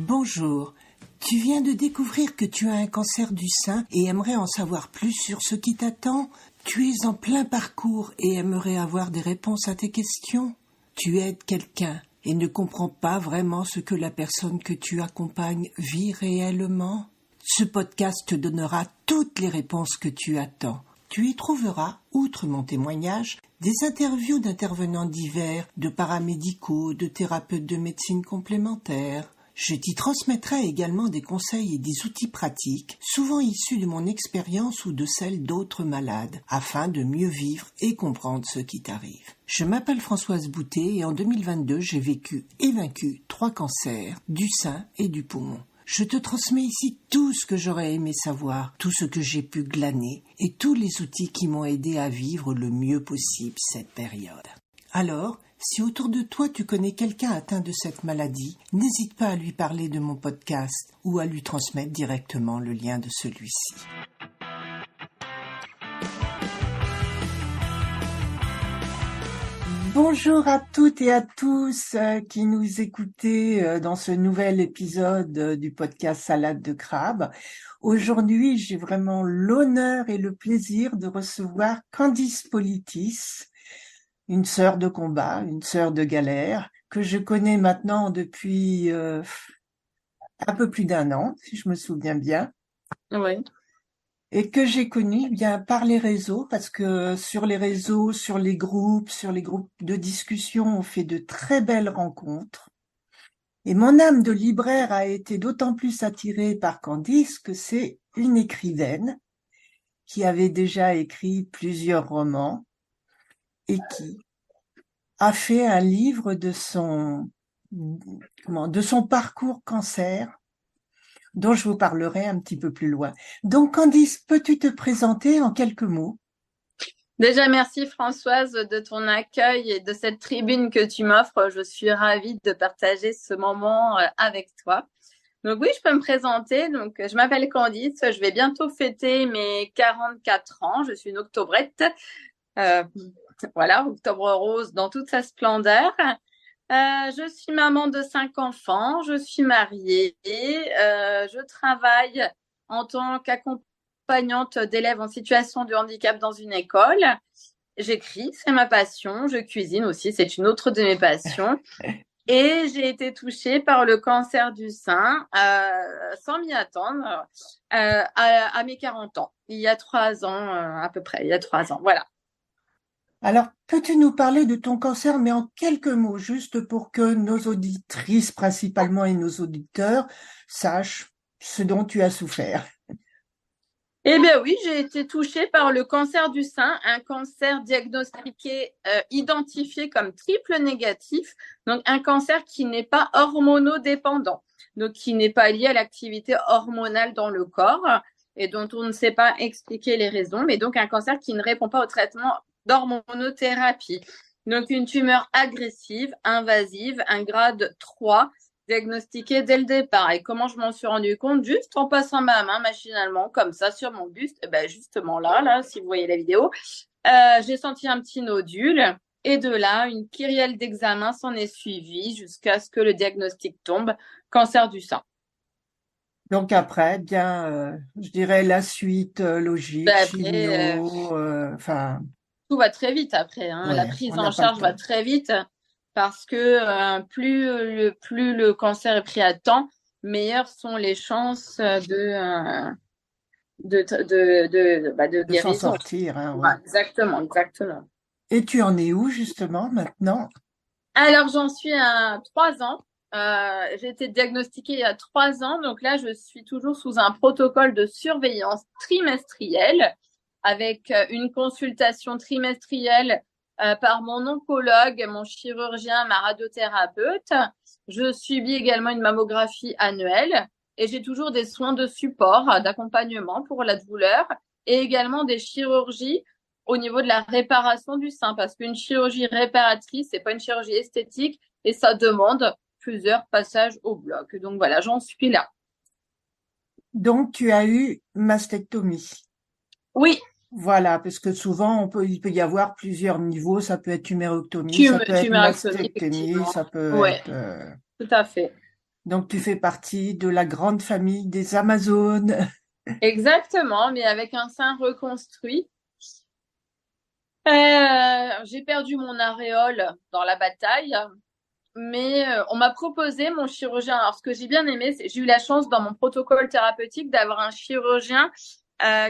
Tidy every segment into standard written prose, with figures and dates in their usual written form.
Bonjour, tu viens de découvrir que tu as un cancer du sein et aimerais en savoir plus sur ce qui t'attend? Tu es en plein parcours et aimerais avoir des réponses à tes questions? Tu aides quelqu'un et ne comprends pas vraiment ce que la personne que tu accompagnes vit réellement? Ce podcast te donnera toutes les réponses que tu attends. Tu y trouveras, outre mon témoignage, des interviews d'intervenants divers, de paramédicaux, de thérapeutes de médecine complémentaire. Je t'y transmettrai également des conseils et des outils pratiques, souvent issus de mon expérience ou de celle d'autres malades, afin de mieux vivre et comprendre ce qui t'arrive. Je m'appelle Françoise Boutet et en 2022, j'ai vécu et vaincu 3 cancers, du sein et du poumon. Je te transmets ici tout ce que j'aurais aimé savoir, tout ce que j'ai pu glaner et tous les outils qui m'ont aidé à vivre le mieux possible cette période. Alors, si autour de toi tu connais quelqu'un atteint de cette maladie, n'hésite pas à lui parler de mon podcast ou à lui transmettre directement le lien de celui-ci. Bonjour à toutes et à tous qui nous écoutez dans ce nouvel épisode du podcast Salade de crabe. Aujourd'hui, j'ai vraiment l'honneur et le plaisir de recevoir Candice Politis, une sœur de combat, une sœur de galère, que je connais maintenant depuis un peu plus d'1 an, si je me souviens bien. Oui. Et que j'ai connue bien par les réseaux, parce que sur les réseaux, sur les groupes de discussion, on fait de très belles rencontres. Et mon âme de libraire a été d'autant plus attirée par Candice que c'est une écrivaine qui avait déjà écrit plusieurs romans et qui a fait un livre de son parcours cancer, dont je vous parlerai un petit peu plus loin. Donc, Candice, peux-tu te présenter en quelques mots? Déjà, merci Françoise de ton accueil et de cette tribune que tu m'offres. Je suis ravie de partager ce moment avec toi. Donc oui, je peux me présenter. Donc, je m'appelle Candice. Je vais bientôt fêter mes 44 ans. Je suis une octobrette. Voilà, octobre rose dans toute sa splendeur. Je suis maman de 5 enfants. Je suis mariée. Je travaille en tant qu'accompagnante d'élèves en situation de handicap dans une école. J'écris, c'est ma passion. Je cuisine aussi, c'est une autre de mes passions. Et j'ai été touchée par le cancer du sein sans m'y attendre à mes 40 ans. Il y a 3 ans à peu près, il y a 3 ans, voilà. Alors, peux-tu nous parler de ton cancer, mais en quelques mots, juste pour que nos auditrices principalement et nos auditeurs sachent ce dont tu as souffert? Eh bien oui, j'ai été touchée par le cancer du sein, un cancer diagnostiqué, identifié comme triple négatif, donc un cancer qui n'est pas hormonodépendant, donc qui n'est pas lié à l'activité hormonale dans le corps et dont on ne sait pas expliquer les raisons, mais donc un cancer qui ne répond pas au traitement d'hormonothérapie. Donc une tumeur agressive, invasive, un grade 3, diagnostiqué dès le départ. Et comment je m'en suis rendu compte? Juste en passant ma main machinalement, comme ça, sur mon buste. Et ben justement là, si vous voyez la vidéo, j'ai senti un petit nodule. Et de là, une kyrielle d'examen s'en est suivie jusqu'à ce que le diagnostic tombe, cancer du sein. Donc après, bien, je dirais la suite logique, Ben après, chimio, enfin, tout va très vite après. Hein. La ouais, prise on n'a en pas le charge va temps. très vite parce que plus le cancer est pris à temps, meilleures sont les chances de De s'en guérison. sortir, hein, Ouais, oui. exactement, exactement. Et tu en es où justement maintenant? Alors, j'en suis à 3 ans. J'ai été diagnostiquée il y a 3 ans. Donc là, je suis toujours sous un protocole de surveillance trimestrielle avec une consultation trimestrielle par mon oncologue, mon chirurgien, ma radiothérapeute. Je subis également une mammographie annuelle et j'ai toujours des soins de support, d'accompagnement pour la douleur et également des chirurgies au niveau de la réparation du sein, parce qu'une chirurgie réparatrice, c'est pas une chirurgie esthétique et ça demande plusieurs passages au bloc. Donc voilà, j'en suis là. Donc tu as eu mastectomie. Oui, Voilà, parce que souvent il peut y avoir plusieurs niveaux. Ça peut être tuméroctomie, ça peut être tuméractomie, mastectomie, effectivement. ça peut Ouais, être. tout à fait. Donc tu fais partie de la grande famille des Amazones. Exactement, mais avec un sein reconstruit. J'ai perdu mon aréole dans la bataille, mais on m'a proposé mon chirurgien. Alors, ce que j'ai bien aimé, c'est j'ai eu la chance dans mon protocole thérapeutique d'avoir un chirurgien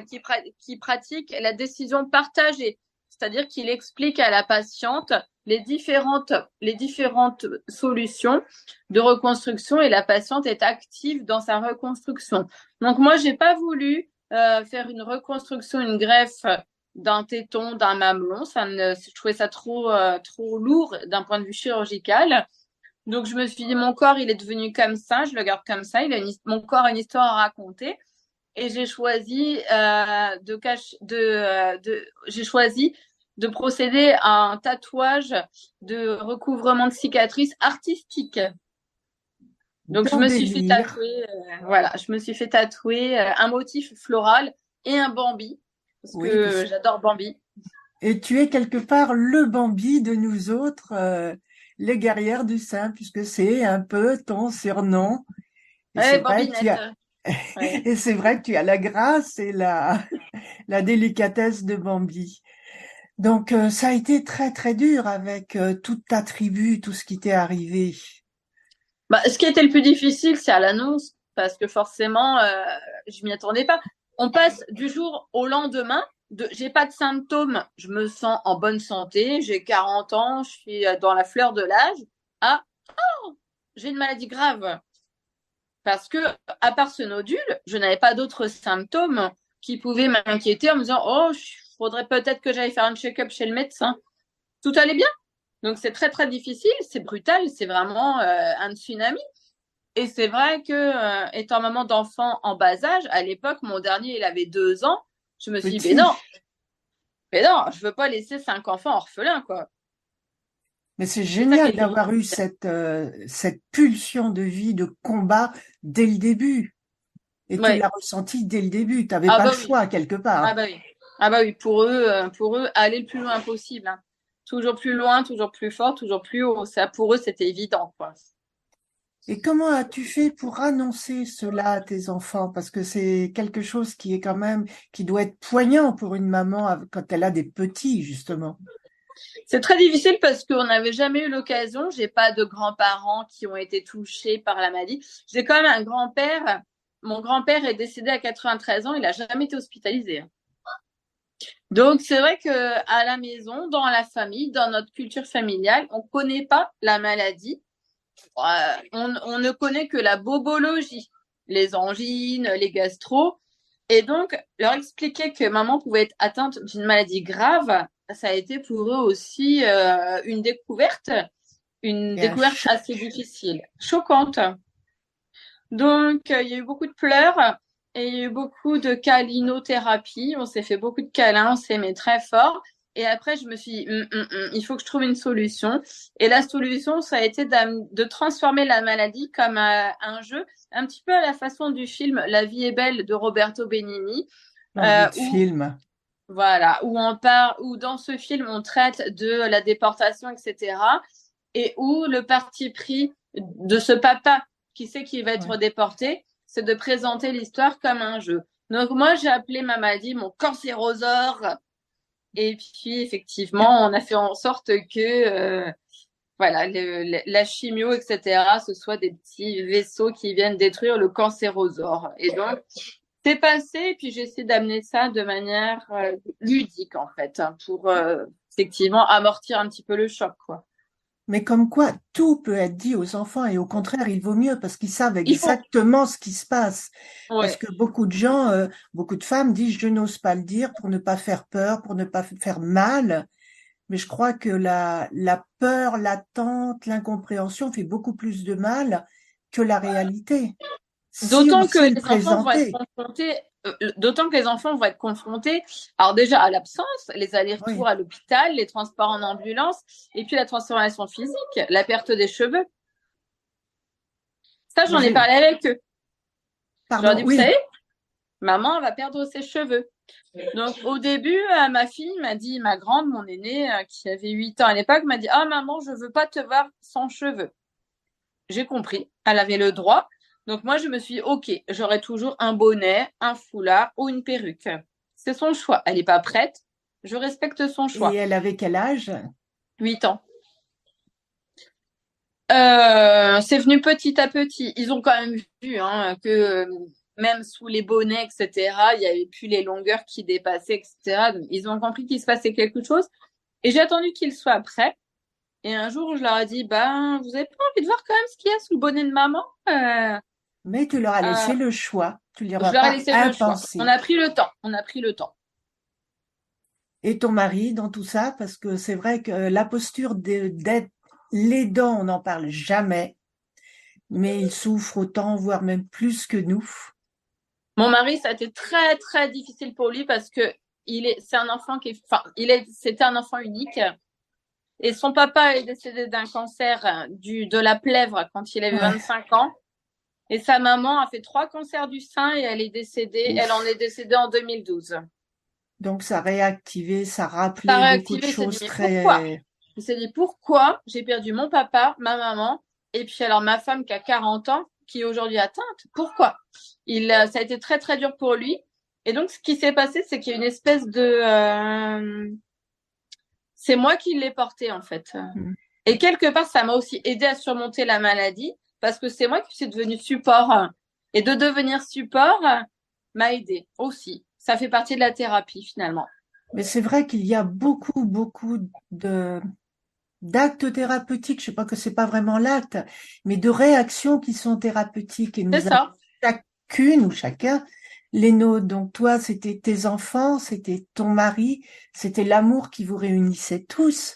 qui pratique la décision partagée, c'est-à-dire qu'il explique à la patiente les différentes solutions de reconstruction et la patiente est active dans sa reconstruction. Donc moi, j'ai pas voulu faire une reconstruction, une greffe d'un téton, d'un mamelon. Je trouvais ça trop lourd d'un point de vue chirurgical. Donc, je me suis dit, mon corps, il est devenu comme ça, je le garde comme ça. Mon corps a une histoire à raconter. Et j'ai choisi j'ai choisi de procéder à un tatouage de recouvrement de cicatrices artistique. Donc, je Dans me suis fait délire. tatouer, je me suis fait tatouer un motif floral et un Bambi, parce Oui, que j'adore Bambi. et tu es quelque part le Bambi de nous autres, les guerrières du sein, puisque c'est un peu ton surnom. Et c'est Ouais, vrai que tu Bambinette. as, Ouais. et c'est vrai que tu as la grâce et la délicatesse de Bambi. Donc, ça a été très, très dur avec toute ta tribu, tout ce qui t'est arrivé. Bah, ce qui était le plus difficile, c'est à l'annonce, parce que forcément, je m'y attendais pas. On passe du jour au lendemain. J'ai pas de symptômes, je me sens en bonne santé, j'ai 40 ans, je suis dans la fleur de l'âge. Ah, j'ai une maladie grave. Parce que, à part ce nodule, je n'avais pas d'autres symptômes qui pouvaient m'inquiéter en me disant, oh, il faudrait peut-être que j'aille faire un check-up chez le médecin. Tout allait bien. Donc, c'est très, très difficile, c'est brutal, c'est vraiment un tsunami. Et c'est vrai que, étant maman d'enfants en bas âge, à l'époque, mon dernier, il avait 2 ans. Je me suis dit, Petit. mais non, je veux pas laisser 5 enfants orphelins, quoi. Mais c'est C'est ça qui génial était d'avoir eu difficile. cette pulsion de vie, de combat dès le début. Et tu Ouais. l'as ressenti dès le début. Tu n'avais Ah pas le bah oui. choix quelque Ah part. bah oui. Ah bah oui. Pour eux, aller le plus loin possible, hein. Toujours plus loin, toujours plus fort, toujours plus haut. Ça, pour eux, c'était évident, quoi. Et comment as-tu fait pour annoncer cela à tes enfants? Parce que c'est quelque chose qui est quand même, qui doit être poignant pour une maman quand elle a des petits, justement. C'est très difficile parce qu'on n'avait jamais eu l'occasion. J'ai pas de grands-parents qui ont été touchés par la maladie. J'ai quand même un grand-père. Mon grand-père est décédé à 93 ans. Il a jamais été hospitalisé, hein. Donc, c'est vrai que à la maison, dans la famille, dans notre culture familiale, on connaît pas la maladie. On ne connaît que la bobologie, les angines, les gastro. Et donc, leur expliquer que maman pouvait être atteinte d'une maladie grave, ça a été pour eux aussi une Et un découverte choc. assez difficile, choquante. Donc, il y a eu beaucoup de pleurs et il y a eu beaucoup de câlinothérapie. On s'est fait beaucoup de câlins, on s'aimait très fort. Et après, je me suis dit, il faut que je trouve une solution. Et la solution, ça a été de transformer la maladie comme un jeu, un petit peu à la façon du film La vie est belle de Roberto Benigni, Envie de où film. voilà, où on part, où dans ce film on traite de la déportation, etc. Et où le parti pris de ce papa qui sait qu'il va être Ouais. déporté, c'est de présenter l'histoire comme un jeu. Donc moi j'ai appelé ma maladie mon cancérosaure. Et puis effectivement on a fait en sorte que voilà la chimio, etc. ce soit des petits vaisseaux qui viennent détruire le cancérosaure. Et donc c'est passé, et puis j'essaie d'amener ça de manière ludique, en fait, hein, pour effectivement amortir un petit peu le choc, quoi. Mais comme quoi, tout peut être dit aux enfants et au contraire, il vaut mieux parce qu'ils savent Il faut, exactement ce qui se passe. Parce ouais. que beaucoup de gens, beaucoup de femmes disent je n'ose pas le dire pour ne pas faire peur, pour ne pas faire mal. Mais je crois que la peur, l'attente, l'incompréhension fait beaucoup plus de mal que la réalité. Si on D'autant que sait le les enfants vont être présenter. confrontés, d'autant que les enfants vont être confrontés, alors déjà à l'absence, les allers-retours Oui, à l'hôpital, les transports en ambulance, et puis la transformation physique, la perte des cheveux. Ça, mais j'en ai parlé avec eux. Je leur ai pardon, dit, vous oui, savez, maman va perdre ses cheveux. Donc au début, ma fille m'a dit, ma grande, mon aînée, qui avait 8 ans à l'époque, m'a dit, ah maman, je veux pas te voir sans cheveux. j'ai compris. Elle avait le droit. Donc moi, je me suis dit, OK, j'aurai toujours un bonnet, un foulard ou une perruque. C'est son choix. Elle n'est pas prête. Je respecte son Et choix. elle avait quel âge? 8 ans. C'est venu petit à petit. Ils ont quand même vu hein, que même sous les bonnets, etc., il n'y avait plus les longueurs qui dépassaient, etc. Donc, ils ont compris qu'il se passait quelque chose. Et j'ai attendu qu'ils soient prêts. Et un jour, je leur ai dit, ben, vous avez pas envie de voir quand même ce qu'il y a sous le bonnet de maman? Mais tu leur as Euh, laissé le choix. Tu leur je as leur ai pas laissé le choix. On impensé. a pris le temps. On a pris le temps. Et ton mari dans tout ça, parce que c'est vrai que la posture d'être l'aidant, on n'en parle jamais, mais il souffre autant, voire même plus que nous. Mon mari, ça a été très, très difficile pour lui parce que c'est un enfant c'était un enfant unique. Et son papa est décédé d'un cancer de la plèvre quand il avait Ouais. 25 ans. Et sa maman a fait 3 cancers du sein et elle en Ouf. est décédée en 2012. Donc ça a réactivé, ça a Ça a rappelé beaucoup de réactivé, il s'est dit, choses mais pourquoi? très... Il s'est dit, pourquoi j'ai perdu mon papa, ma maman, et puis alors ma femme qui a 40 ans, qui est aujourd'hui atteinte? Pourquoi? Ça a été très, très dur pour lui. Et donc, ce qui s'est passé, c'est qu'il y a une espèce c'est moi qui l'ai porté, en fait. Mm. Et quelque part, ça m'a aussi aidé à surmonter la maladie parce que c'est moi qui suis devenue support. Et de devenir support m'a aidé aussi. Ça fait partie de la thérapie finalement. Mais c'est vrai qu'il y a beaucoup, beaucoup de d'actes thérapeutiques. Je sais pas que c'est pas vraiment l'acte, mais de réactions qui sont thérapeutiques. Et C'est nous avons ça. chacune ou chacun les nôtres. Donc toi, c'était tes enfants, c'était ton mari, c'était l'amour qui vous réunissait tous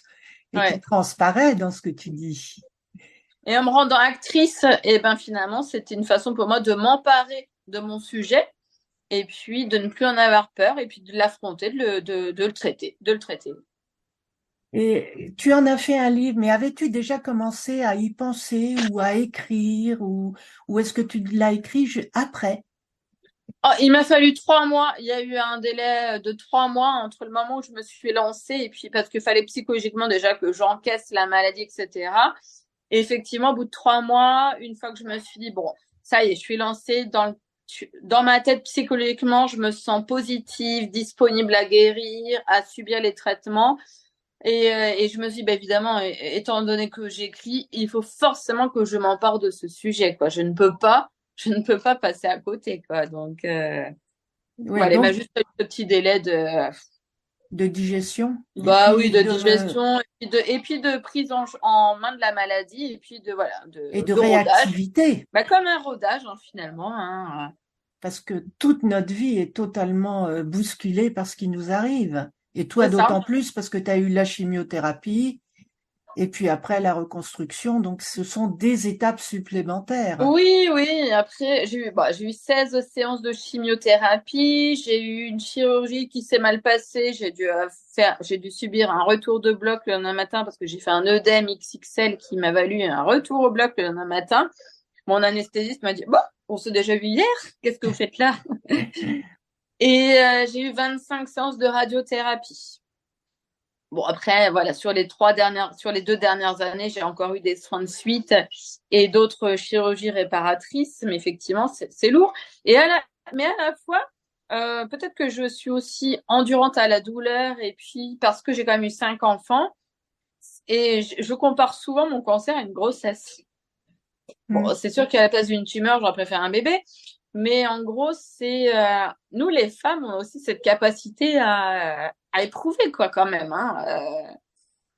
et qui Ouais. transparaît dans ce que tu dis. Et en me rendant actrice, et ben finalement, c'était une façon pour moi de m'emparer de mon sujet et puis de ne plus en avoir peur et puis de l'affronter, de le traiter, de le traiter. Et tu en as fait un livre, mais avais-tu déjà commencé à y penser ou à écrire ou est-ce que tu l'as écrit après? Oh, il m'a fallu 3 mois. Il y a eu un délai de 3 mois entre le moment où je me suis lancée et puis parce qu'il fallait psychologiquement déjà que j'encaisse la maladie, etc. Et effectivement, au bout de 3 mois, une fois que je me suis dit, bon, ça y est, je suis lancée dans ma tête psychologiquement, je me sens positive, disponible à guérir, à subir les traitements. Et je me suis dit, bah, évidemment, étant donné que j'écris, il faut forcément que je m'empare de ce sujet, quoi. Je ne peux pas passer à côté, quoi. Donc, Oui, voilà, il m'a donc juste fallu ce petit délai de digestion et bah oui, puis de digestion et puis de prise en main de la maladie et puis voilà, de de rodage. réactivité, Bah, comme un rodage, hein, finalement, hein. parce que toute notre vie est totalement bousculée par ce qui nous arrive. Et toi C'est ça. d'autant plus parce que tu as eu la chimiothérapie et puis après la reconstruction, donc ce sont des étapes supplémentaires. Oui, oui. Après, j'ai eu 16 séances de chimiothérapie. J'ai eu une chirurgie qui s'est mal passée. J'ai dû subir un retour de bloc le lendemain matin parce que j'ai fait un œdème XXL qui m'a valu un retour au bloc le lendemain matin. Mon anesthésiste m'a dit, bon, on s'est déjà vu hier. Qu'est-ce que vous faites là? Et j'ai eu 25 séances de radiothérapie. Bon, après, voilà, sur les 2 dernières années, j'ai encore eu des soins de suite et d'autres chirurgies réparatrices, mais effectivement, c'est lourd. Mais à la fois, peut-être que je suis aussi endurante à la douleur et puis parce que j'ai quand même eu 5 enfants et je compare souvent mon cancer à une grossesse. Bon, Mm. c'est sûr qu'à la place d'une tumeur, j'aurais préféré un bébé, mais en gros, nous les femmes, on a aussi cette capacité à éprouver quoi quand même, hein.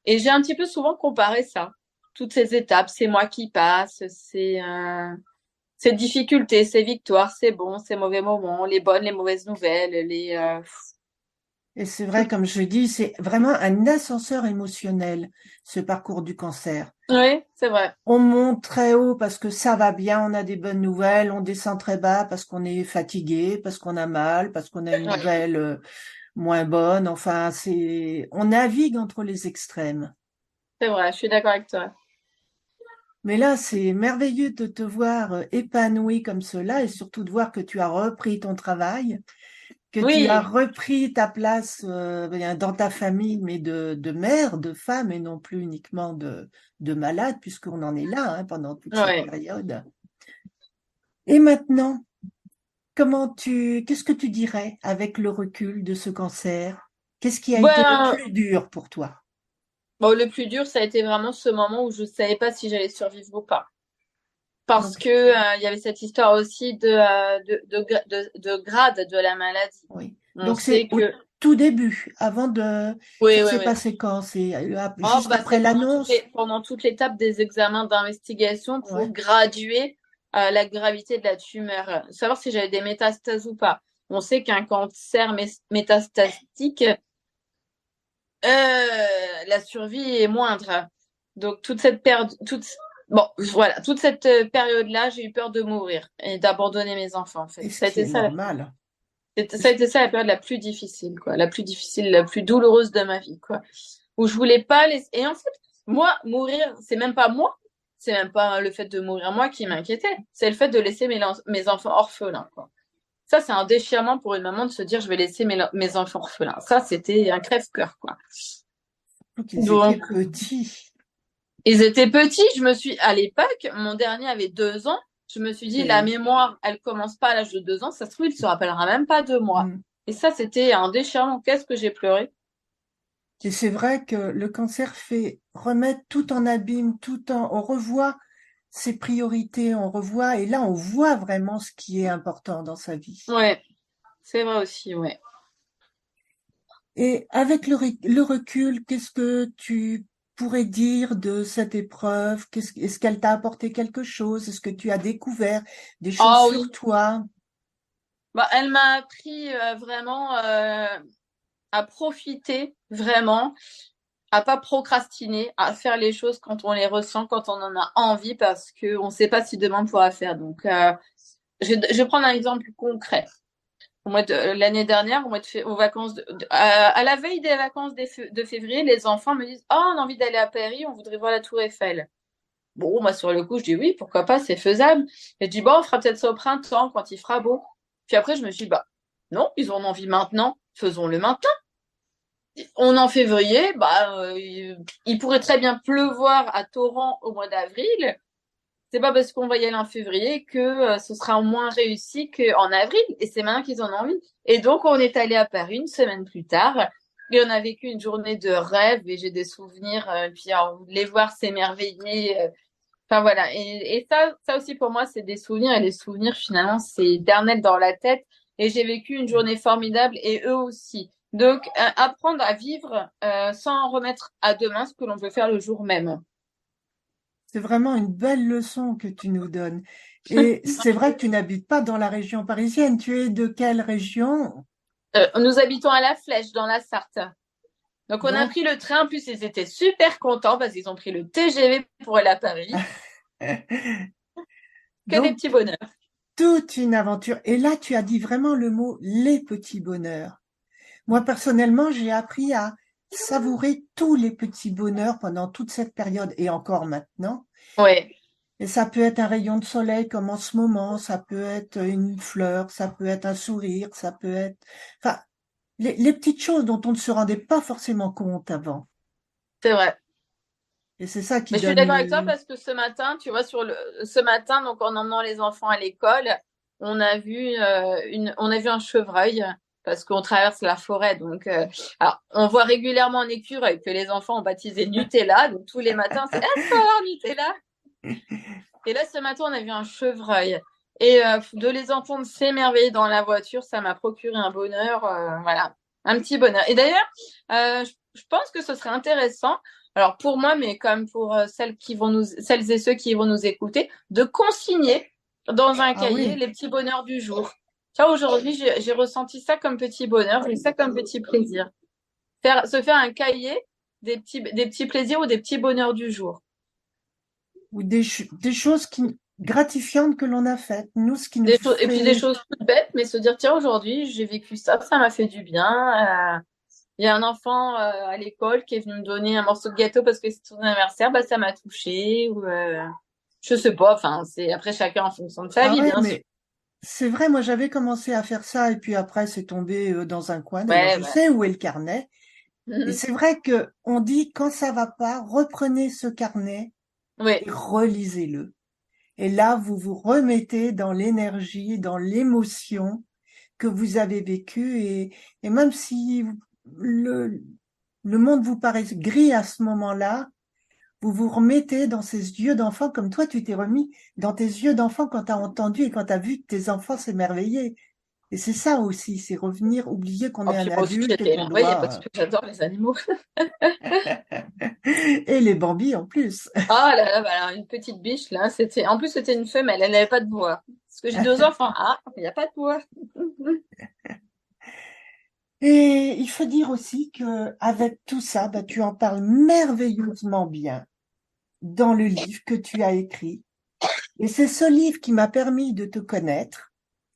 Et j'ai un petit peu souvent comparé ça. Toutes ces étapes, c'est moi qui passe, ces difficultés, ces victoires, ces bons, ces mauvais moments, les bonnes, les mauvaises nouvelles, Et c'est vrai, tout. comme je dis, c'est vraiment un ascenseur émotionnel, ce parcours du cancer. Oui, c'est vrai. On monte très haut parce que ça va bien, on a des bonnes nouvelles, on descend très bas parce qu'on est fatigué, parce qu'on a mal, parce qu'on a une Ouais, nouvelle moins bonne. Enfin, on navigue entre les extrêmes. c'est vrai, je suis d'accord avec toi. Mais là, c'est merveilleux de te voir épanoui comme cela et surtout de voir que tu as repris ton travail que tu as Oui, repris ta place dans ta famille, mais de mère, de femme, et non plus uniquement de malade, puisqu'on en est là hein, pendant toute cette ouais. période. Et maintenant, qu'est-ce que tu dirais avec le recul de ce cancer? Qu'est-ce qui a été le Ben, plus dur pour toi? bon, le plus dur, ça a été vraiment ce moment où je savais pas si j'allais survivre ou pas. Parce Donc, que il y avait cette histoire aussi de grade de la maladie. oui. On Donc c'est sait au que tout début, avant de, oui, ça oui, s'est oui. passé quand? C'est Oh, juste bah, après c'est l'annonce? pendant toute l'étape des examens d'investigation Ouais. pour graduer la gravité de la tumeur, savoir si j'avais des métastases ou pas. On sait qu'un cancer métastatique, la survie est moindre. Donc toute cette période, bon, voilà, toute cette période-là, j'ai eu peur de mourir et d'abandonner mes enfants, en fait. Et ce qui est normal. Ça a été ça la période la plus difficile, quoi. La plus difficile, la plus douloureuse de ma vie, quoi. Où je voulais pas laisser. Et en fait, moi, mourir, c'est même pas moi. C'est même pas le fait de mourir moi qui m'inquiétait. C'est le fait de laisser mes enfants orphelins, quoi. Ça, c'est un déchirement pour une maman de se dire, je vais laisser mes enfants orphelins. Ça, c'était un crève-cœur, quoi. Donc ils étaient Donc, petits. ils étaient petits. À l'époque, mon dernier avait 2 ans. Je me suis dit, la C'est, mémoire, elle commence pas à l'âge de 2 ans. Ça se trouve, il se rappellera même pas de moi. hmm. Et ça, c'était un déchirement. Qu'est-ce que j'ai pleuré? Et c'est vrai que le cancer fait remettre tout en abîme, on revoit ses priorités, on revoit, et là on voit vraiment ce qui est important dans sa vie. Ouais, c'est vrai aussi, ouais. Et avec le recul, qu'est-ce que tu pourrais dire de cette épreuve? Est-ce qu'elle t'a apporté quelque chose? Est-ce que tu as découvert des choses Ah sur oui. toi? Bah, elle m'a appris vraiment à profiter, vraiment, à pas procrastiner, à faire les choses quand on les ressent, quand on en a envie, parce que on sait pas si demain on pourra faire. Donc, je vais prendre un exemple concret. L'année dernière, aux vacances à la veille des vacances de février, les enfants me disent, oh, on a envie d'aller à Paris, on voudrait voir la Tour Eiffel. Bon, moi, sur le coup, je dis oui, pourquoi pas, c'est faisable. Et je dis, bon, on fera peut-être ça au printemps, quand il fera beau. Puis après, je me suis dit, bah, non, ils en ont envie maintenant, faisons-le maintenant. On est en février, bah, il pourrait très bien pleuvoir à torrent au mois d'avril. C'est pas parce qu'on va y aller en février que ce sera moins réussi qu'en avril. Et c'est maintenant qu'ils en ont envie. Et donc, on est allé à Paris une semaine plus tard. Et on a vécu une journée de rêve et j'ai des souvenirs. Puis les voir s'émerveiller. Enfin voilà. Et ça aussi pour moi, c'est des souvenirs. Et les souvenirs, finalement, c'est éternel dans la tête. Et j'ai vécu une journée formidable et eux aussi. Donc, apprendre à vivre sans remettre à demain ce que l'on peut faire le jour même. C'est vraiment une belle leçon que tu nous donnes. Et c'est vrai que tu n'habites pas dans la région parisienne. Tu es de quelle région? Nous habitons à La Flèche, dans la Sarthe. Donc, on a Donc, pris le train. En plus, ils étaient super contents parce qu'ils ont pris le TGV pour aller à Paris. Que des donc, petits bonheurs. toute une aventure. Et là, tu as dit vraiment le mot les petits bonheurs. Moi, personnellement, j'ai appris à savourer tous les petits bonheurs pendant toute cette période et encore maintenant. Ouais, Et ça peut être un rayon de soleil comme en ce moment, ça peut être une fleur, ça peut être un sourire, ça peut être, enfin, les petites choses dont on ne se rendait pas forcément compte avant. c'est vrai. Et c'est ça qui Mais je suis donne d'accord avec toi parce que ce matin, tu vois, ce matin, donc en emmenant les enfants à l'école, on a vu un chevreuil parce qu'on traverse la forêt. Donc, alors, on voit régulièrement un écureuil que les enfants ont baptisé Nutella. Donc, tous les matins, c'est est-ce qu'on va avoir Nutella? Et là, ce matin, on a vu un chevreuil. Et de les entendre s'émerveiller dans la voiture, ça m'a procuré un bonheur, voilà, un petit bonheur. Et d'ailleurs, je pense que ce serait intéressant, alors pour moi, mais comme pour celles et ceux qui vont nous écouter, de consigner dans un Ah cahier oui, les petits bonheurs du jour. Tiens, aujourd'hui, j'ai ressenti ça comme petit bonheur, j'ai ça comme petit plaisir. Se faire un cahier des petits plaisirs ou des petits bonheurs du jour. ou des choses gratifiantes que l'on a faites. Nous, ce qui nous Et puis des fait, choses toutes bêtes, mais se dire, tiens, aujourd'hui, j'ai vécu ça, ça m'a fait du bien. Il y a un enfant à l'école qui est venu me donner un morceau de gâteau parce que c'est son anniversaire, bah ça m'a touché. Ou je sais pas, enfin, c'est après chacun en fonction de sa ah vie, ouais, bien sûr. c'est vrai, moi j'avais commencé à faire ça et puis après c'est tombé dans un coin. D'ailleurs, Ouais, je ouais. sais où est le carnet. Et Mhm. c'est vrai que on dit quand ça va pas, reprenez ce carnet et Ouais, relisez-le. Et là, vous vous remettez dans l'énergie, dans l'émotion que vous avez vécue et même si le, le monde vous paraît gris à ce moment-là, vous vous remettez dans ces yeux d'enfant comme toi, tu t'es remis dans tes yeux d'enfant quand tu as entendu et quand tu as vu tes enfants s'émerveiller. Et c'est ça aussi, c'est revenir, oublier qu'on oh, est un puis moi aussi, adulte et j'étais qu'on émerveillée parce doit... que j'adore les animaux. Et les Bambis en plus. Oh là là, bah alors, une petite biche, là, en plus, c'était une femelle, elle n'avait pas de bois. Parce que j'ai deux enfants. Ah, il n'y a pas de bois. Et il faut dire aussi que avec tout ça, bah, tu en parles merveilleusement bien dans le livre que tu as écrit. Et c'est ce livre qui m'a permis de te connaître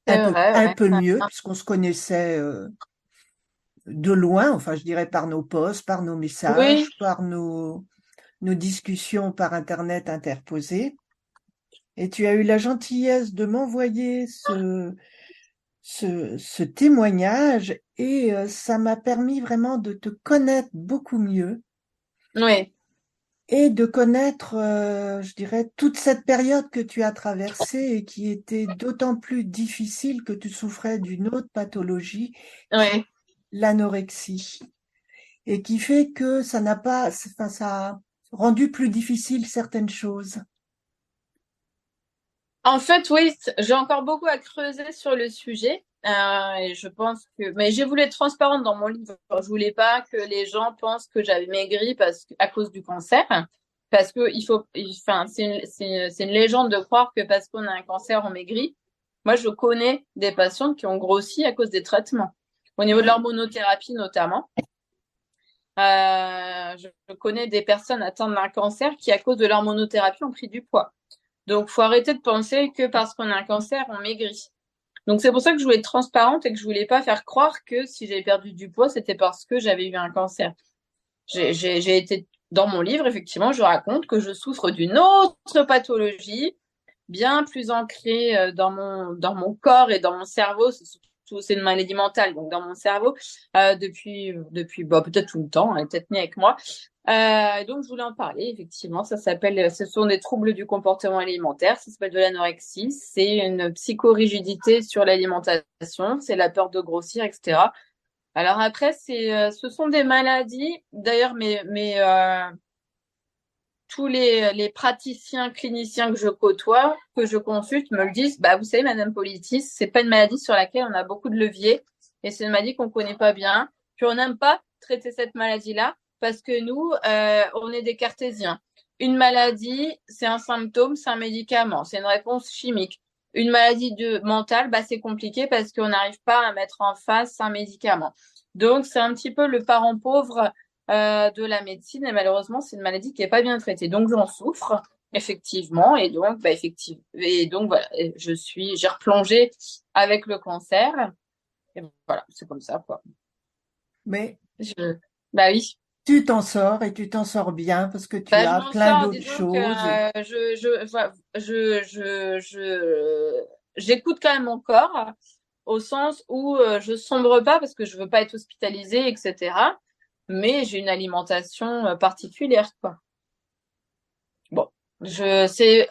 C'est vrai, un ouais. peu mieux, puisqu'on se connaissait de loin, enfin je dirais par nos posts, par nos Oui, messages, par nos discussions par Internet interposées. Et tu as eu la gentillesse de m'envoyer ce témoignage et ça m'a permis vraiment de te connaître beaucoup mieux oui. et de connaître, je dirais, toute cette période que tu as traversée et qui était d'autant plus difficile que tu souffrais d'une autre pathologie qui est Oui. l'anorexie et qui fait que ça n'a pas, enfin, ça a rendu plus difficile certaines choses. En fait, oui, j'ai encore beaucoup à creuser sur le sujet. Et je pense que, mais j'ai voulu être transparente dans mon livre. Je voulais pas que les gens pensent que j'avais maigri à cause du cancer. Parce que enfin, c'est une légende de croire que parce qu'on a un cancer, on maigrit. Moi, je connais des patientes qui ont grossi à cause des traitements. Au niveau de Ouais. l'hormonothérapie, notamment. Je connais des personnes atteintes d'un cancer qui, à cause de l'hormonothérapie, ont pris du poids. Donc, faut arrêter de penser que parce qu'on a un cancer, on maigrit. Donc, c'est pour ça que je voulais être transparente et que je voulais pas faire croire que si j'avais perdu du poids, c'était parce que j'avais eu un cancer. J'ai été dans mon livre, effectivement, je raconte que je souffre d'une autre pathologie bien plus ancrée dans mon corps et dans mon cerveau. C'est une maladie mentale, donc dans mon cerveau, depuis bah, peut-être tout le temps, elle est peut-être née avec moi. Donc, je voulais en parler, effectivement. Ce sont des troubles du comportement alimentaire. Ça s'appelle de l'anorexie. C'est une psychorigidité sur l'alimentation. C'est la peur de grossir, etc. Alors après, ce sont des maladies. D'ailleurs, tous les praticiens cliniciens que je côtoie, que je consulte, me le disent. Bah, vous savez, Madame Politis, c'est pas une maladie sur laquelle on a beaucoup de leviers et c'est une maladie qu'on connaît pas bien. Puis on n'aime pas traiter cette maladie-là parce que nous, on est des cartésiens. Une maladie, c'est un symptôme, c'est un médicament, c'est une réponse chimique. Une maladie mentale, bah, c'est compliqué parce qu'on n'arrive pas à mettre en face un médicament. Donc, c'est un petit peu le parent pauvre de la médecine et malheureusement, c'est une maladie qui n'est pas bien traitée. Donc, j'en souffre, effectivement, et donc voilà, j'ai replongé avec le cancer et voilà, c'est comme ça, quoi. Mais Je, bah oui, tu t'en sors et tu t'en sors bien parce que tu bah je as m'en plein sors, d'autres disons que choses. j'écoute quand même mon corps au sens où je sombre pas parce que je veux pas être hospitalisée, etc. Mais j'ai une alimentation particulière, quoi. Bon,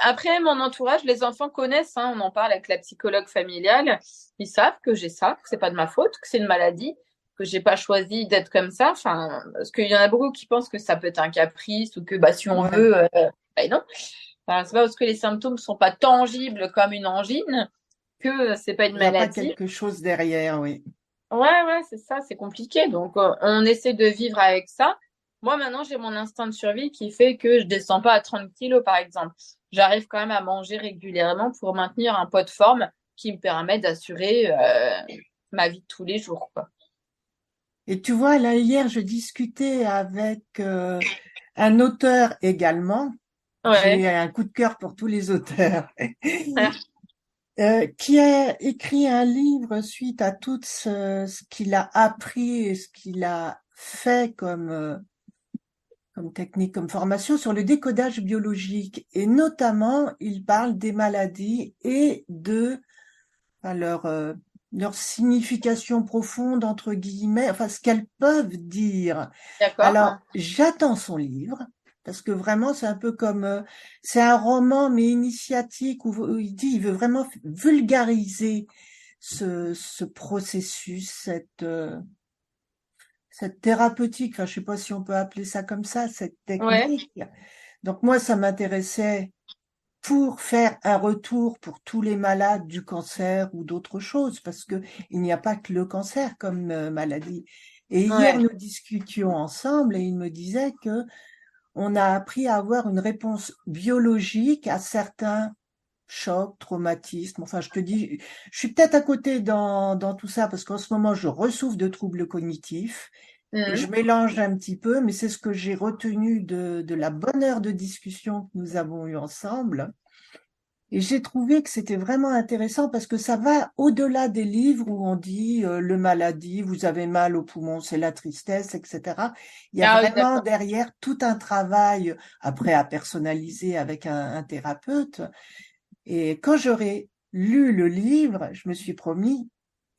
après mon entourage, les enfants connaissent, hein, on en parle avec la psychologue familiale, ils savent que j'ai ça, que c'est pas de ma faute, que c'est une maladie, que j'ai pas choisi d'être comme ça. Enfin, parce qu'il y en a beaucoup qui pensent que ça peut être un caprice ou que bah si on Ouais, veut, bah non. Enfin, c'est pas parce que les symptômes sont pas tangibles comme une angine que c'est pas une il n'y a pas maladie. quelque chose derrière, oui. Ouais, ouais, c'est ça, c'est compliqué. Donc, on essaie de vivre avec ça. Moi, maintenant, j'ai mon instinct de survie qui fait que je descends pas à 30 kilos, par exemple. J'arrive quand même à manger régulièrement pour maintenir un poids de forme qui me permet d'assurer ma vie de tous les jours, quoi. Et tu vois, là, hier, je discutais avec un auteur également. Ouais. J'ai un coup de cœur pour tous les auteurs. Qui a écrit un livre suite à tout ce qu'il a appris et ce qu'il a fait comme technique, comme formation sur le décodage biologique. Et notamment, il parle des maladies et de enfin, leur signification profonde, entre guillemets, enfin, ce qu'elles peuvent dire. D'accord. Alors, j'attends son livre, parce que vraiment, c'est un peu comme, c'est un roman, mais initiatique, où il dit, il veut vraiment vulgariser ce processus, cette thérapeutique, enfin, je sais pas si on peut appeler ça comme ça, cette Ouais. technique. Donc moi, ça m'intéressait pour faire un retour pour tous les malades du cancer ou d'autres choses, parce que il n'y a pas que le cancer comme maladie. Et hier, Ouais. nous discutions ensemble et il me disait que on a appris à avoir une réponse biologique à certains chocs, traumatismes. Enfin, je te dis, je suis peut-être à côté dans tout ça parce qu'en ce moment, je ressouffre de troubles cognitifs et je Mhm. mélange un petit peu, mais c'est ce que j'ai retenu de la bonne heure de discussion que nous avons eue ensemble. Et j'ai trouvé que c'était vraiment intéressant parce que ça va au-delà des livres où on dit le maladie, vous avez mal au poumon, c'est la tristesse, etc. Il y a Ah oui, vraiment d'accord. derrière tout un travail après à personnaliser avec un thérapeute. Et quand j'aurai lu le livre, je me suis promis,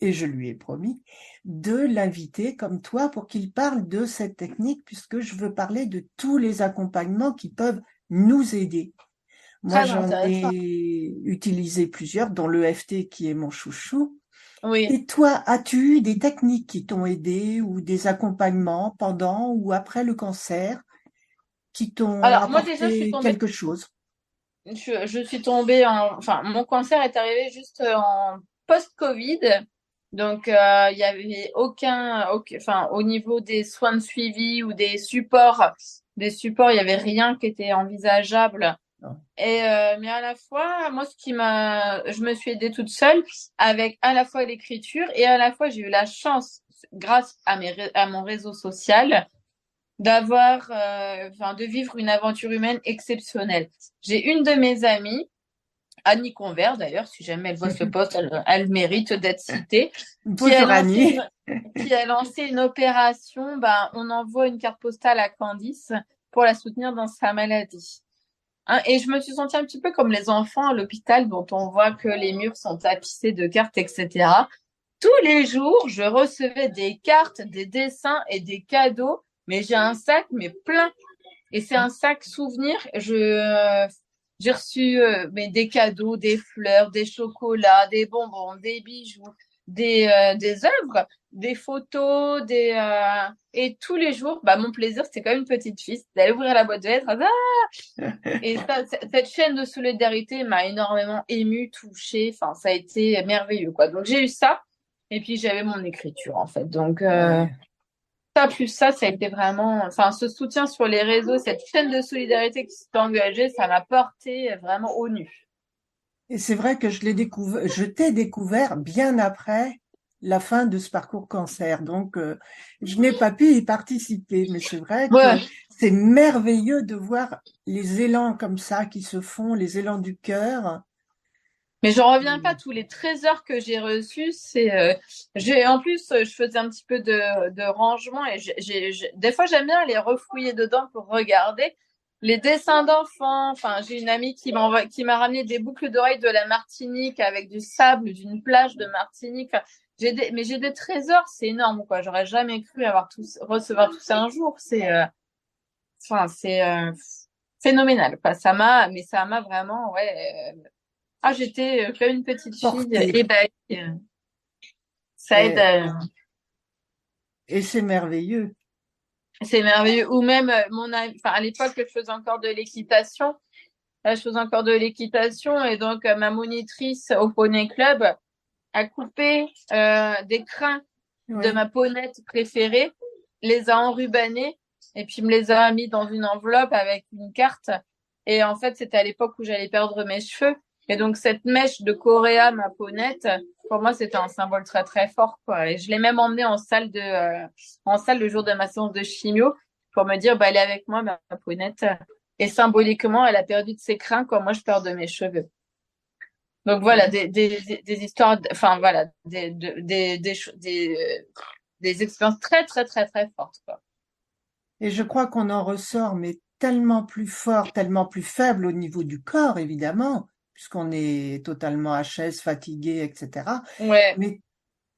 et je lui ai promis, de l'inviter comme toi pour qu'il parle de cette technique puisque je veux parler de tous les accompagnements qui peuvent nous aider. Moi, Très j'en intéressant. ai utilisé plusieurs, dont l'EFT qui est mon chouchou. Oui. Et toi, as-tu eu des techniques qui t'ont aidé ou des accompagnements pendant ou après le cancer qui t'ont Alors, moi, déjà, apporté quelque chose? je suis tombée enfin, mon cancer est arrivé juste en post-Covid. Donc, il y avait enfin, au niveau des soins de suivi ou des supports, il y avait rien qui était envisageable. Non. Mais à la fois, moi, je me suis aidée toute seule avec à la fois l'écriture et à la fois, j'ai eu la chance, grâce à mon réseau social, enfin, de vivre une aventure humaine exceptionnelle. J'ai une de mes amies, Annie Convert d'ailleurs, si jamais elle voit ce poste, elle mérite d'être citée, qui a Bonjour lancé Annie. qui a lancé une opération. Ben, on envoie une carte postale à Candice pour la soutenir dans sa maladie. Hein, et je me suis sentie un petit peu comme les enfants à l'hôpital dont on voit que les murs sont tapissés de cartes, etc. Tous les jours, je recevais des cartes, des dessins et des cadeaux, mais j'ai un sac mais plein. Et c'est un sac souvenir. J'ai reçu mais des cadeaux, des fleurs, des chocolats, des bonbons, des bijoux, des œuvres, des photos, et tous les jours, bah mon plaisir c'était comme une petite fille, c'était d'aller ouvrir la boîte de lettres. Et ça, cette chaîne de solidarité m'a énormément émue, touchée. Enfin, ça a été merveilleux, quoi. Donc j'ai eu ça, et puis j'avais mon écriture en fait. Donc Ouais. ça plus ça a été vraiment, enfin, ce soutien sur les réseaux, cette chaîne de solidarité qui s'est engagée, ça m'a porté vraiment au nu. Et c'est vrai que je t'ai découvert bien après la fin de ce parcours cancer. Donc, je n'ai pas pu y participer, mais c'est vrai que Ouais, c'est merveilleux de voir les élans comme ça qui se font, les élans du cœur. mais je reviens pas Et tous les trésors que j'ai reçus. En plus, je faisais un petit peu de rangement et des fois j'aime bien les refouiller dedans pour regarder les dessins d'enfants. Enfin, j'ai une amie qui m'a ramené des boucles d'oreilles de la Martinique avec du sable d'une plage de Martinique. Enfin, mais j'ai des trésors, c'est énorme, quoi. J'aurais jamais cru recevoir tout ça un jour. C'est phénoménal, quoi. Mais ça m'a vraiment, ouais. J'étais comme une petite fille porté. ébahie. Ça aide. Et, et c'est merveilleux. C'est merveilleux. Ou même, enfin, à l'époque, je faisais encore de l'équitation. Là, je faisais encore de l'équitation et donc ma monitrice au Poney Club a coupé des crins de Oui. ma ponette préférée, les a enrubannés et puis me les a mis dans une enveloppe avec une carte. Et en fait, c'était à l'époque où j'allais perdre mes cheveux. Et donc, cette mèche de Coréa, ma ponette, pour moi, c'était un symbole très, très fort, quoi. Et je l'ai même emmenée en salle le jour de ma séance de chimio pour me dire, bah, elle est avec moi, ma ponette. Et symboliquement, elle a perdu de ses crins quand moi, je perds de mes cheveux. Donc voilà, des histoires, enfin voilà, des expériences très, très, très, très fortes, quoi. Et je crois qu'on en ressort, mais tellement plus fort, tellement plus faible au niveau du corps, évidemment, puisqu'on est totalement HS, fatigué, etc. Ouais. Mais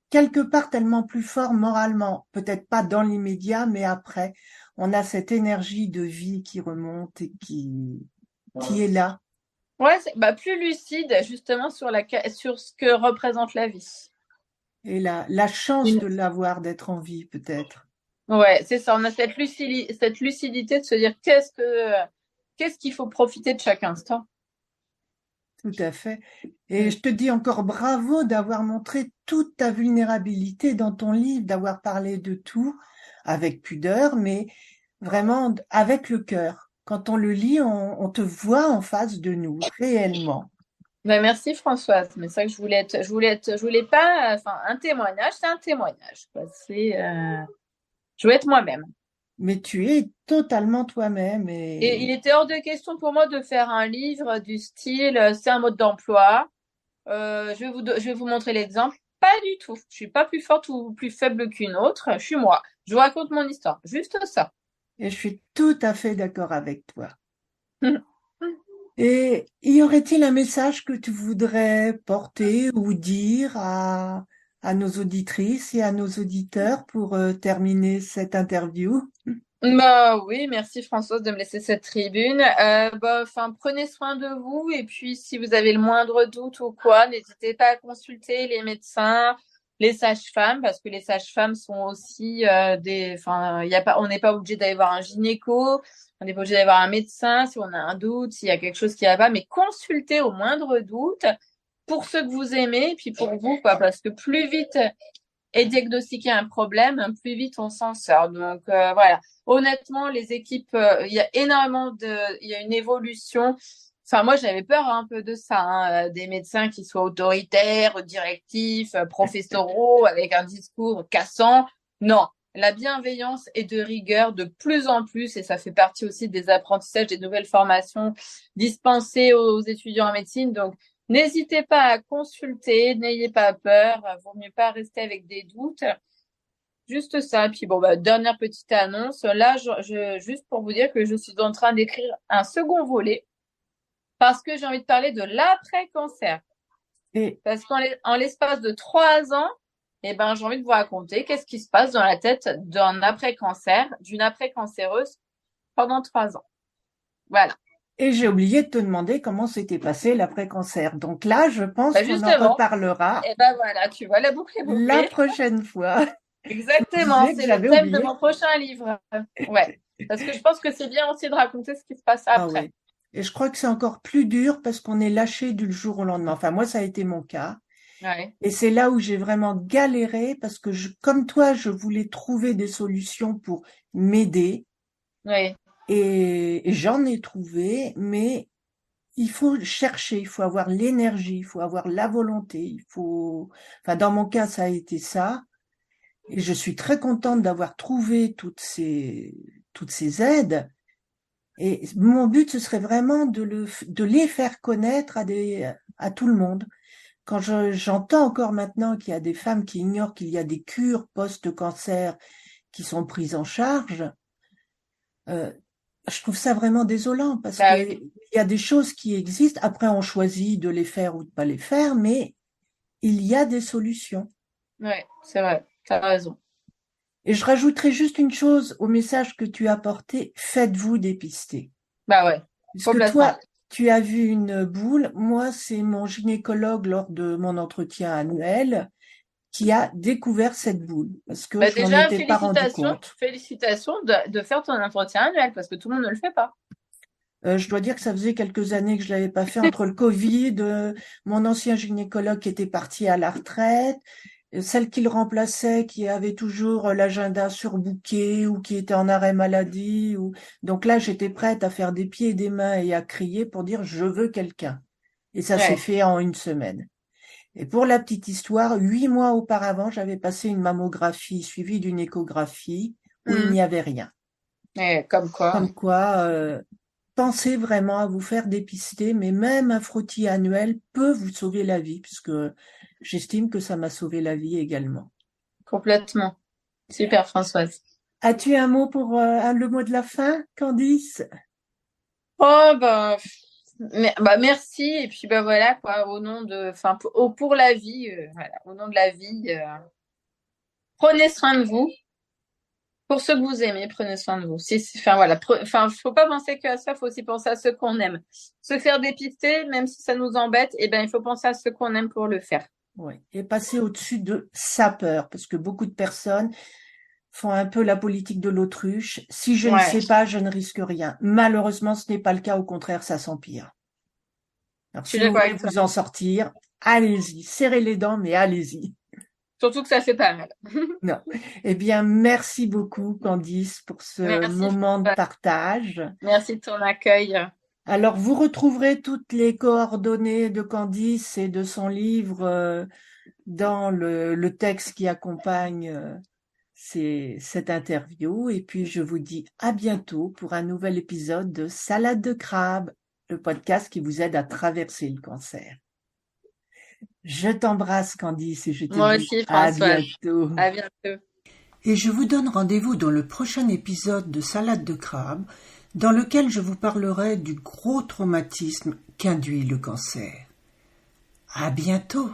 quelque part tellement plus fort moralement, peut-être pas dans l'immédiat, mais après, on a cette énergie de vie qui remonte et qui est là. Ouais, plus lucide justement sur ce que représente la vie. Et la chance Une- de l'avoir, d'être en vie, peut-être. Ouais, c'est ça. On a cette lucidité de se dire qu'est-ce qu'il faut profiter de chaque instant. Tout à fait. Et Mm. je te dis encore bravo d'avoir montré toute ta vulnérabilité dans ton livre, d'avoir parlé de tout avec pudeur, mais vraiment avec le cœur. Quand on le lit, on te voit en face de nous, réellement. Merci Françoise. Mais c'est ça que je voulais pas, enfin un témoignage, c'est un témoignage, quoi. Je voulais être moi-même. Mais tu es totalement toi-même Et il et était hors de question pour moi de faire un livre du style, c'est un mode d'emploi. Je vais vous montrer l'exemple. Pas du tout. Je suis pas plus forte ou plus faible qu'une autre. Je suis moi. Je vous raconte mon histoire. Juste ça. je suis tout à fait d'accord avec toi. Et y aurait-il un message que tu voudrais porter ou dire à nos auditrices et à nos auditeurs pour terminer cette interview? Bah oui, merci Françoise de me laisser cette tribune. Prenez soin de vous et puis si vous avez le moindre doute ou quoi, n'hésitez pas à consulter les médecins, les sages-femmes parce que les sages-femmes sont aussi il y a pas, on n'est pas obligé d'aller voir un gynéco, on n'est pas obligé d'aller voir un médecin si on a un doute, s'il y a quelque chose qui va pas, mais consultez au moindre doute pour ceux que vous aimez et puis pour vous quoi, parce que plus vite et diagnostiquer un problème, plus vite on s'en sort. Donc voilà. Honnêtement, les équipes, il y a il y a une évolution. Enfin, moi, j'avais peur un peu de ça, hein, des médecins qui soient autoritaires, directifs, professoraux, avec un discours cassant. Non, la bienveillance est de rigueur de plus en plus, et ça fait partie aussi des apprentissages, des nouvelles formations dispensées aux étudiants en médecine. Donc, n'hésitez pas à consulter, n'ayez pas peur, vaut mieux pas rester avec des doutes. Juste ça. Puis dernière petite annonce. Là, juste pour vous dire que je suis en train d'écrire un second volet parce que j'ai envie de parler de l'après-cancer. Et, Parce en l'espace de 3 ans, eh ben, j'ai envie de vous raconter qu'est-ce qui se passe dans la tête d'un après-cancer, d'une après-cancéreuse pendant 3 ans. Voilà. et j'ai oublié de te demander comment s'était passé l'après-cancer. Donc là, je pense qu'on en Justement, reparlera eh ben voilà, tu vois, la boucle est la bouclée. prochaine fois. Je me Exactement, disais que c'est le j'avais thème de oublié. mon prochain livre. Ouais, parce que je pense que c'est bien aussi de raconter ce qui se passe Ah après. ouais. Et je crois que c'est encore plus dur parce qu'on est lâché du jour au lendemain. Enfin, moi, ça a été mon cas. Ouais, Et c'est là où j'ai vraiment galéré parce que comme toi, je voulais trouver des solutions pour m'aider ouais, et j'en ai trouvé, mais il faut chercher, il faut avoir l'énergie, il faut avoir la volonté, enfin, dans mon cas, ça a été ça. Et je suis très contente d'avoir trouvé toutes ces aides. Et mon but, ce serait vraiment de les faire connaître à tout le monde. Quand j'entends encore maintenant qu'il y a des femmes qui ignorent qu'il y a des cures post-cancer qui sont prises en charge, euh, je trouve ça vraiment désolant parce bah que oui, il y a des choses qui existent. Après, on choisit de les faire ou de pas les faire, mais il y a des solutions. ouais, c'est vrai, t'as raison. Et je rajouterai juste une chose au message que tu as porté, faites-vous dépister. Bah ouais, Puisque complètement. toi, tu as vu une boule, moi, c'est mon gynécologue lors de mon entretien annuel qui a découvert cette boule parce que Bah je m'en déjà, étais pas rendu compte. félicitations de faire ton entretien annuel parce que tout le monde ne le fait pas. Je dois dire que ça faisait quelques années que je l'avais pas fait entre le Covid, mon ancien gynécologue qui était parti à la retraite, celle qui le remplaçait qui avait toujours l'agenda surbooké ou qui était en arrêt maladie donc là j'étais prête à faire des pieds et des mains et à crier pour dire je veux quelqu'un. Et ça s'est Ouais. fait en une semaine. Et pour la petite histoire, 8 mois auparavant, j'avais passé une mammographie suivie d'une échographie où il Mhm. n'y avait rien. Et comme quoi. Comme quoi, pensez vraiment à vous faire dépister, mais même un frottis annuel peut vous sauver la vie, puisque j'estime que ça m'a sauvé la vie également. Complètement. Super, Françoise. As-tu un mot pour le mot de la fin, Candice? Oh, ben, Merci. Et puis, voilà, quoi, au nom de, enfin, pour la vie, voilà, au nom de la vie, prenez soin de vous. Pour ceux que vous aimez, prenez soin de vous. Enfin, voilà, faut pas penser qu'à ça, faut aussi penser à ceux qu'on aime. Se faire dépister, même si ça nous embête, il faut penser à ceux qu'on aime pour le faire. Oui, et passer au-dessus de sa peur, parce que beaucoup de personnes font un peu la politique de l'autruche. Si je ne Ouais, sais pas, je ne risque rien. Malheureusement, ce n'est pas le cas. Au contraire, ça s'empire. Alors, je suis si vous d'accord voulez avec toi. vous en sortir, allez-y. Serrez les dents, mais allez-y. Surtout que ça fait pas mal. Non. Eh bien, merci beaucoup, Candice, pour ce Merci, moment de François. partage. Merci de ton accueil. Alors, vous retrouverez toutes les coordonnées de Candice et de son livre dans le texte qui accompagne cette interview. Et puis, je vous dis à bientôt pour un nouvel épisode de Salade de crabe, le podcast qui vous aide à traverser le cancer. Je t'embrasse, Candice, et je te Moi dis aussi, à François. bientôt. À bientôt. Et je vous donne rendez-vous dans le prochain épisode de Salade de crabe, dans lequel je vous parlerai du gros traumatisme qu'induit le cancer. À bientôt!